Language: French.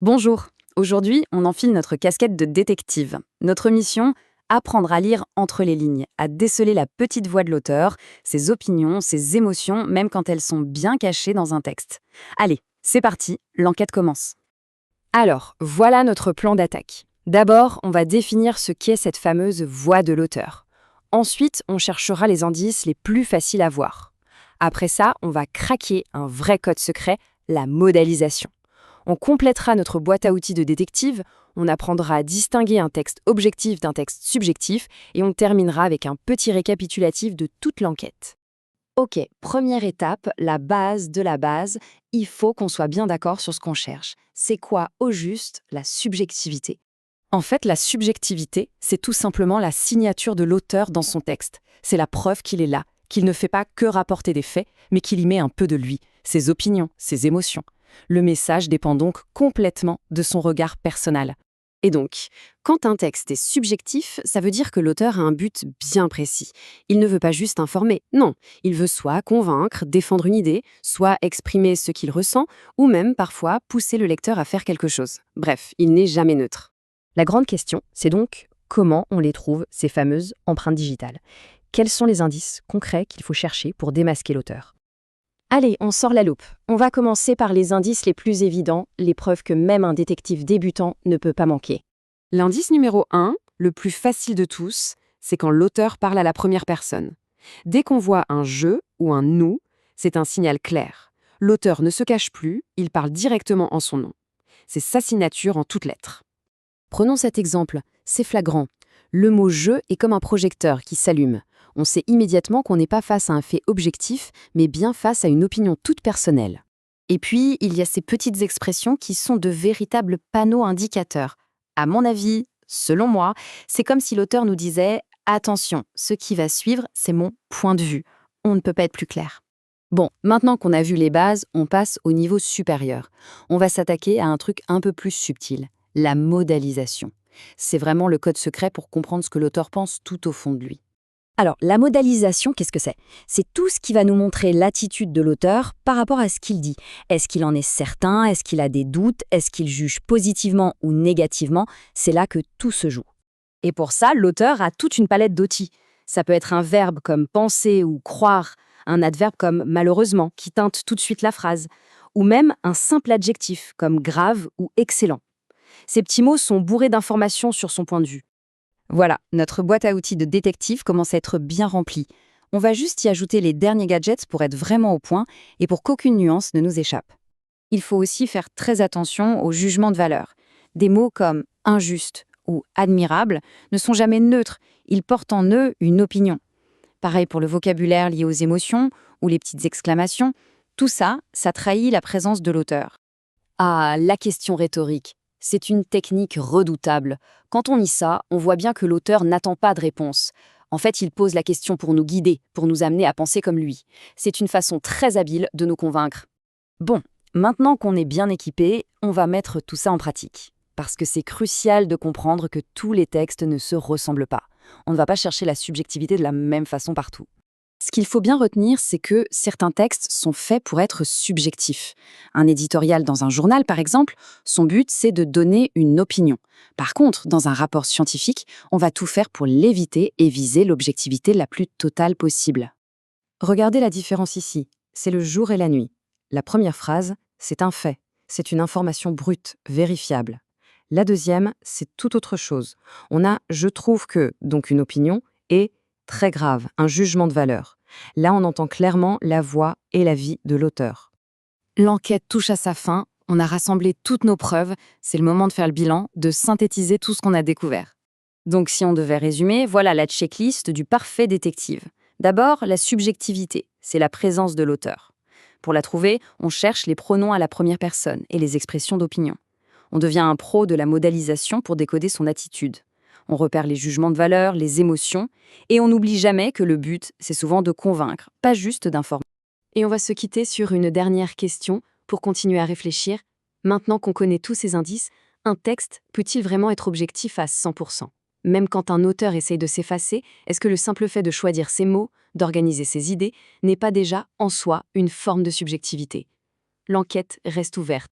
Bonjour, aujourd'hui on enfile notre casquette de détective. Notre mission, apprendre à lire entre les lignes, à déceler la petite voix de l'auteur, ses opinions, ses émotions, même quand elles sont bien cachées dans un texte. Allez, c'est parti, l'enquête commence. Alors, voilà notre plan d'attaque. D'abord, on va définir ce qu'est cette fameuse voix de l'auteur. Ensuite, on cherchera les indices les plus faciles à voir. Après ça, on va craquer un vrai code secret, la modalisation. On complétera notre boîte à outils de détective, on apprendra à distinguer un texte objectif d'un texte subjectif et on terminera avec un petit récapitulatif de toute l'enquête. Ok, première étape, la base de la base, il faut qu'on soit bien d'accord sur ce qu'on cherche. C'est quoi au juste la subjectivité? En fait, la subjectivité, c'est tout simplement la signature de l'auteur dans son texte. C'est la preuve qu'il est là, qu'il ne fait pas que rapporter des faits, mais qu'il y met un peu de lui, ses opinions, ses émotions. Le message dépend donc complètement de son regard personnel. Et donc, quand un texte est subjectif, ça veut dire que l'auteur a un but bien précis. Il ne veut pas juste informer, non. Il veut soit convaincre, défendre une idée, soit exprimer ce qu'il ressent, ou même parfois pousser le lecteur à faire quelque chose. Bref, il n'est jamais neutre. La grande question, c'est donc comment on les trouve, ces fameuses empreintes digitales. Quels sont les indices concrets qu'il faut chercher pour démasquer l'auteur? Allez, on sort la loupe. On va commencer par les indices les plus évidents, les preuves que même un détective débutant ne peut pas manquer. L'indice numéro 1, le plus facile de tous, c'est quand l'auteur parle à la première personne. Dès qu'on voit un «je» ou un «nous», c'est un signal clair. L'auteur ne se cache plus, il parle directement en son nom. C'est sa signature en toutes lettres. Prenons cet exemple, c'est flagrant. Le mot «je» est comme un projecteur qui s'allume. On sait immédiatement qu'on n'est pas face à un fait objectif, mais bien face à une opinion toute personnelle. Et puis, il y a ces petites expressions qui sont de véritables panneaux indicateurs. À mon avis, selon moi, c'est comme si l'auteur nous disait « Attention, ce qui va suivre, c'est mon point de vue. On ne peut pas être plus clair. » Bon, maintenant qu'on a vu les bases, on passe au niveau supérieur. On va s'attaquer à un truc un peu plus subtil, la modalisation. C'est vraiment le code secret pour comprendre ce que l'auteur pense tout au fond de lui. Alors, la modalisation, qu'est-ce que c'est? C'est tout ce qui va nous montrer l'attitude de l'auteur par rapport à ce qu'il dit. Est-ce qu'il en est certain? Est-ce qu'il a des doutes? Est-ce qu'il juge positivement ou négativement? C'est là que tout se joue. Et pour ça, l'auteur a toute une palette d'outils. Ça peut être un verbe comme penser ou croire, un adverbe comme malheureusement qui teinte tout de suite la phrase, ou même un simple adjectif comme grave ou excellent. Ces petits mots sont bourrés d'informations sur son point de vue. Voilà, notre boîte à outils de détective commence à être bien remplie. On va juste y ajouter les derniers gadgets pour être vraiment au point et pour qu'aucune nuance ne nous échappe. Il faut aussi faire très attention au jugement de valeur. Des mots comme injuste ou admirable ne sont jamais neutres, ils portent en eux une opinion. Pareil pour le vocabulaire lié aux émotions ou les petites exclamations. Tout ça, ça trahit la présence de l'auteur. Ah, la question rhétorique. C'est une technique redoutable. Quand on lit ça, on voit bien que l'auteur n'attend pas de réponse. En fait, il pose la question pour nous guider, pour nous amener à penser comme lui. C'est une façon très habile de nous convaincre. Bon, maintenant qu'on est bien équipé, on va mettre tout ça en pratique. Parce que c'est crucial de comprendre que tous les textes ne se ressemblent pas. On ne va pas chercher la subjectivité de la même façon partout. Ce qu'il faut bien retenir, c'est que certains textes sont faits pour être subjectifs. Un éditorial dans un journal, par exemple, son but, c'est de donner une opinion. Par contre, dans un rapport scientifique, on va tout faire pour l'éviter et viser l'objectivité la plus totale possible. Regardez la différence ici. C'est le jour et la nuit. La première phrase, c'est un fait. C'est une information brute, vérifiable. La deuxième, c'est tout autre chose. On a « je trouve que », donc une opinion, et très grave, un jugement de valeur. Là, on entend clairement la voix et la vie de l'auteur. L'enquête touche à sa fin, on a rassemblé toutes nos preuves, c'est le moment de faire le bilan, de synthétiser tout ce qu'on a découvert. Donc si on devait résumer, voilà la checklist du parfait détective. D'abord, la subjectivité, c'est la présence de l'auteur. Pour la trouver, on cherche les pronoms à la première personne et les expressions d'opinion. On devient un pro de la modalisation pour décoder son attitude. On repère les jugements de valeur, les émotions, et on n'oublie jamais que le but, c'est souvent de convaincre, pas juste d'informer. Et on va se quitter sur une dernière question pour continuer à réfléchir. Maintenant qu'on connaît tous ces indices, un texte peut-il vraiment être objectif à 100%? Même quand un auteur essaye de s'effacer, est-ce que le simple fait de choisir ses mots, d'organiser ses idées, n'est pas déjà, en soi, une forme de subjectivité? L'enquête reste ouverte.